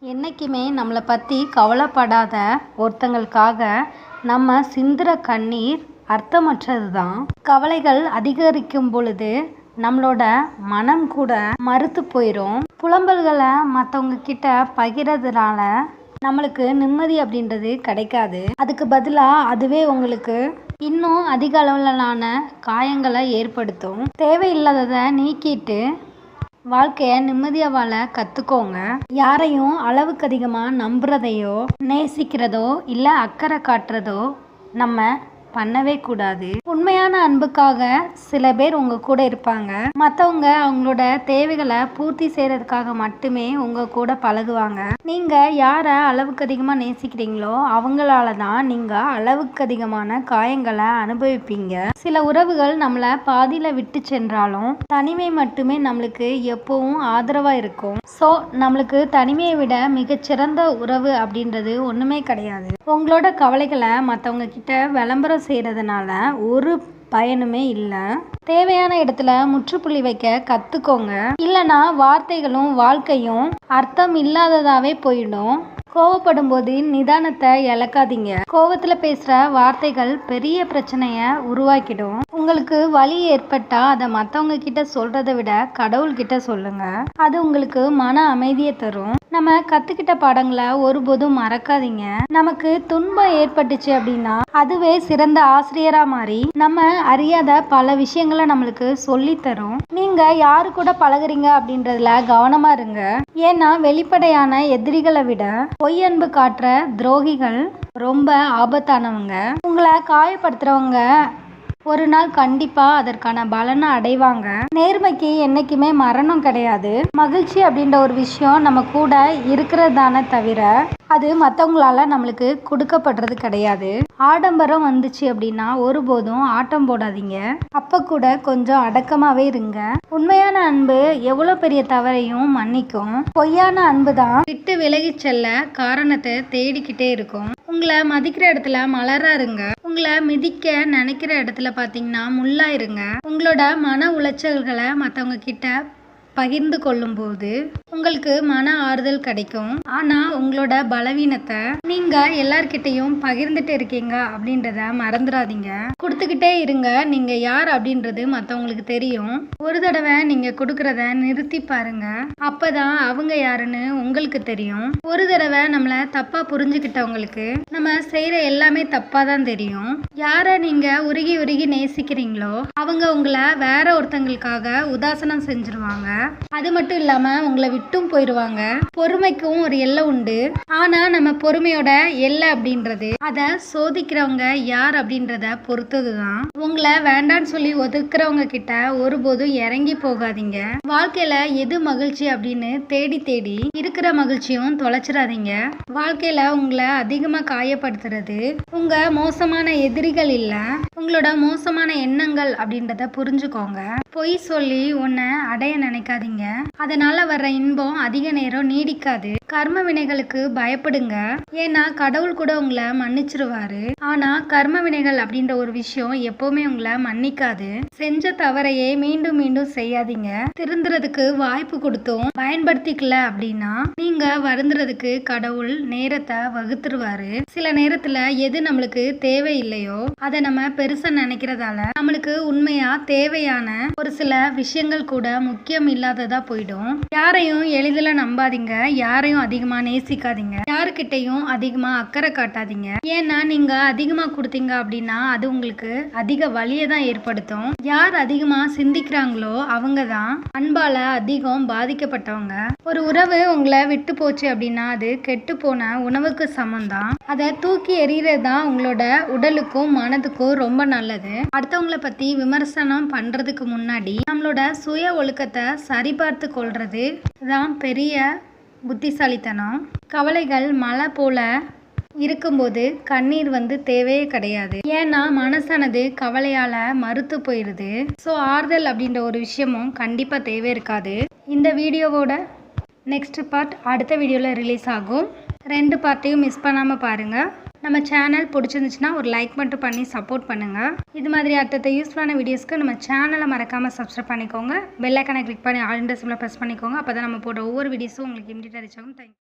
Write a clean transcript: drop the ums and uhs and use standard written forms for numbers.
என்றைக்குமே நம்மளை பற்றி கவலைப்படாத ஒருத்தங்களுக்காக நம்ம சிந்துற கண்ணீர் அர்த்தமற்றது தான். கவலைகள் அதிகரிக்கும் பொழுது நம்மளோட மனம் கூட மறுத்து போயிடும். புலம்பல்களை மற்றவங்க கிட்ட பகிரதுனால நம்மளுக்கு நிம்மதி அப்படின்றது கிடைக்காது. அதுக்கு பதிலாக அதுவே உங்களுக்கு இன்னும் அதிக அளவிலான காயங்களை ஏற்படுத்தும். தேவையில்லாததை நீக்கிட்டு வாழ்க்கையை நிம்மதியாக வாழ கற்றுக்கோங்க. யாரையும் அளவுக்கு அதிகமாக நம்புறதையோ நேசிக்கிறதோ இல்லை அக்கறை காட்டுறதோ நம்ம பண்ணவே கூடாது. உண்மையான அன்புக்காக சில பேர் உங்கள் கூட இருப்பாங்க. மற்றவங்க அவங்களோட தேவைகளை பூர்த்தி செய்கிறதுக்காக மட்டுமே உங்கள் கூட பழகுவாங்க. நீங்கள் யாரை அளவுக்கு அதிகமாக நேசிக்கிறீங்களோ அவங்களால தான் நீங்கள் அளவுக்கு அதிகமான காயங்களை அனுபவிப்பீங்க. சில உறவுகள் நம்மளை பாதியில் விட்டு சென்றாலும் தனிமை மட்டுமே நம்மளுக்கு எப்பவும் ஆதரவாக இருக்கும். ஸோ நம்மளுக்கு தனிமையை விட மிகச்சிறந்த உறவு அப்படின்றது ஒன்றுமே கிடையாது. உங்களோட கவலைகளை மற்றவங்க கிட்ட விளம்பரம் செய்கிறதுனால ஒரு பயனுமே இல்லை. தேவையான இடத்துல முற்றுப்புள்ளி வைக்க கற்றுக்கோங்க. இல்லைனா வார்த்தைகளும் வாழ்க்கையும் அர்த்தம் இல்லாததாகவே போயிடும். கோவப்படும் போது நிதானத்தை இழக்காதீங்க. கோவத்தில் பேசுகிற வார்த்தைகள் பெரிய பிரச்சனையை உருவாக்கிடும். உங்களுக்கு வலி ஏற்பட்டால் அதை மற்றவங்க கிட்ட சொல்கிறத விட கடவுள்கிட்ட சொல்லுங்க. அது உங்களுக்கு மன அமைதியை தரும். நம்ம கற்றுக்கிட்ட பாடங்களை ஒருபோதும் மறக்காதீங்க. நமக்கு துன்பம் ஏற்பட்டுச்சு அப்படின்னா அதுவே சிறந்த ஆசிரியராக மாறி நம்ம அறியாத பல விஷயங்களை நம்மளுக்கு சொல்லித்தரும். நீங்கள் யாரு கூட பழகுறீங்க அப்படின்றதுல கவனமாக இருங்க. ஏன்னா வெளிப்படையான எதிரிகளை விட பொய் அன்பு காட்டுற துரோகிகள் ரொம்ப ஆபத்தானவங்க. உங்களை காயப்படுத்துறவங்க ஒரு நாள் கண்டிப்பா அதற்கான பலனை அடைவாங்க. நேர்மைக்கு என்னைக்குமே மரணம் கிடையாது. மகிழ்ச்சி அப்படின்ற ஒரு விஷயம் நம்ம கூட இருக்கிறதான தவிர அது மற்றவங்களால நம்மளுக்கு கொடுக்கப்படுறது கிடையாது. ஆடம்பரம் வந்துச்சு அப்படின்னா ஒருபோதும் ஆட்டம் போடாதீங்க. அப்ப கூட கொஞ்சம் அடக்கமாவே இருங்க. உண்மையான அன்பு எவ்வளோ பெரிய தவறையும் மன்னிக்கும். பொய்யான அன்பு தான் விட்டு விலகி செல்ல காரணத்தை தேடிக்கிட்டே இருக்கும். உங்களை மதிக்கிற இடத்துல மலரா இருங்க. உங்களை மிதிக்க நினைக்கிற இடத்துல பார்த்தீங்கன்னா முள்ளா இருங்க. உங்களோட மன உளைச்சல்களை மற்றவங்க கிட்ட பகிர்ந்து கொள்ளும் போது உங்களுக்கு மன ஆறுதல் கிடைக்கும். ஆனா உங்களோட பலவீனத்தை நீங்க எல்லார்கிட்டையும் பகிர்ந்துட்டு இருக்கீங்க அப்படின்றத மறந்துடாதீங்க. கொடுத்துக்கிட்டே இருங்க. நீங்க யார் அப்படின்றது மற்றவங்களுக்கு தெரியும். ஒரு தடவை நீங்க கொடுக்கறத நிறுத்தி பாருங்க. அப்பதான் அவங்க யாருன்னு உங்களுக்கு தெரியும். ஒரு தடவை நம்மளை தப்பா புரிஞ்சுக்கிட்டவங்களுக்கு நம்ம செய்யற எல்லாமே தப்பா தான் தெரியும். யாரை நீங்க உருகி உருகி நேசிக்கிறீங்களோ அவங்க உங்களை வேற ஒருத்தங்களுக்காக உதாசனம் செஞ்சிருவாங்க. அது மட்டும் இல்லாம உங்களை விட்டும் போயிடுவாங்க. பொறுமைக்கும் ஒரு எல்லை உண்டு. ஆனா நம்ம பொறுமையோட எல்லை அப்படின்றது அதை சோதிக்கிறவங்க யார் அப்படின்றத பொறுத்ததுதான். உங்களை வேண்டான்னு சொல்லி ஒதுக்குறவங்க கிட்ட ஒருபோதும் இறங்கி போகாதீங்க. வாழ்க்கையில எது மகிழ்ச்சி அப்படின்னு தேடி தேடி இருக்கிற மகிழ்ச்சியும் தொலைச்சிடாதீங்க. வாழ்க்கையில உங்களை அதிகமா காயப்படுத்துறது உங்க மோசமான எதிரிகள் இல்ல, உங்களோட மோசமான எண்ணங்கள் அப்படின்றத புரிஞ்சுக்கோங்க. பொய் சொல்லி உன்னை அடைய நினைக்காதீங்க. அதனால வர்ற இன்பம் அதிக நேரம் நீடிக்காது. கர்ம வினைகளுக்கு பயப்படுங்க. ஏன்னா கடவுள் கூட உங்களை மன்னிச்சிருவாரு. ஆனா கர்ம வினைகள் அப்படின்ற ஒரு விஷயம் எப்பவுமே உங்களை மன்னிக்காது. செஞ்ச தவறையே மீண்டும் மீண்டும் செய்யாதீங்க. திருந்துறதுக்கு வாய்ப்பு கொடுத்தும் பயன்படுத்திக்கல அப்படின்னா நீங்க வருந்துறதுக்கு கடவுள் நேரத்தை வகுத்துருவாரு. சில நேரத்துல எது நம்மளுக்கு தேவை இல்லையோ அதை நம்ம பெருசா நினைக்கிறதால நம்மளுக்கு உண்மையா தேவையான ஒரு சில விஷயங்கள் கூட முக்கியம் இல்லாததா போயிடும். யாரையும் எளிதில் நம்பாதீங்க. யாரையும் அதிகமா நேசிக்காதீங்க. யாருக்கிட்டையும் அதிகமா அக்கறை காட்டாதீங்க. ஏன்னா நீங்க அதிகமா கொடுத்தீங்க அப்படின்னா அது உங்களுக்கு அதிக வலியை தான் ஏற்படுத்தும். யார் அதிகமா சிந்திக்கிறாங்களோ அவங்க தான் அன்பால அதிகம் பாதிக்கப்பட்டவங்க. ஒரு உறவு உங்களை விட்டு போச்சு அப்படின்னா அது கெட்டு போன உணவுக்கு சமம்தான். அதை தூக்கி எறிகிறது தான் உங்களோட உடலுக்கும் மனதுக்கும் ரொம்ப நல்லது. அடுத்தவங்களை பத்தி விமர்சனம் பண்றதுக்கு முன்னாடி நம்மளோட சுய ஒழுக்கத்தை சரிபார்த்து கொள்றது தான் பெரிய புத்திசாலித்தனம். கவலைகள் மழை போல இருக்கும்போது கண்ணீர் தேவையே கிடையாது. ஏன்னா மனசானது கவலையால மறுத்து போயிடுது. ஸோ ஆறுதல் அப்படின்ற ஒரு விஷயமும் கண்டிப்பா தேவை இருக்காது. இந்த வீடியோவோட நெக்ஸ்ட் பார்ட் அடுத்த வீடியோவில் ரிலீஸ் ஆகும். 2 பார்ட்டையும் மிஸ் பண்ணாமல் பாருங்கள். நம்ம சேனல் பிடிச்சிருந்துச்சுன்னா ஒரு லைக் மட்டும் பண்ணி சப்போர்ட் பண்ணுங்கள். இது மாதிரி அடுத்த யூஸ்ஃபுல்லான வீடியோஸ்க்கு நம்ம சேனலை மறக்காமல் சப்ஸ்கிரைப் பண்ணிக்கோங்க. பெல் ஐக்கானை கிளிக் பண்ணி ஆல் இன் த சிம்பிளை ப்ரெஸ் பண்ணிக்கோங்க. அப்போ தான் நம்ம போடுற ஒவ்வொரு வீடியோஸும் உங்களுக்கு இமிடியேட்டாக ரீச் ஆகும். தேங்க்யூ.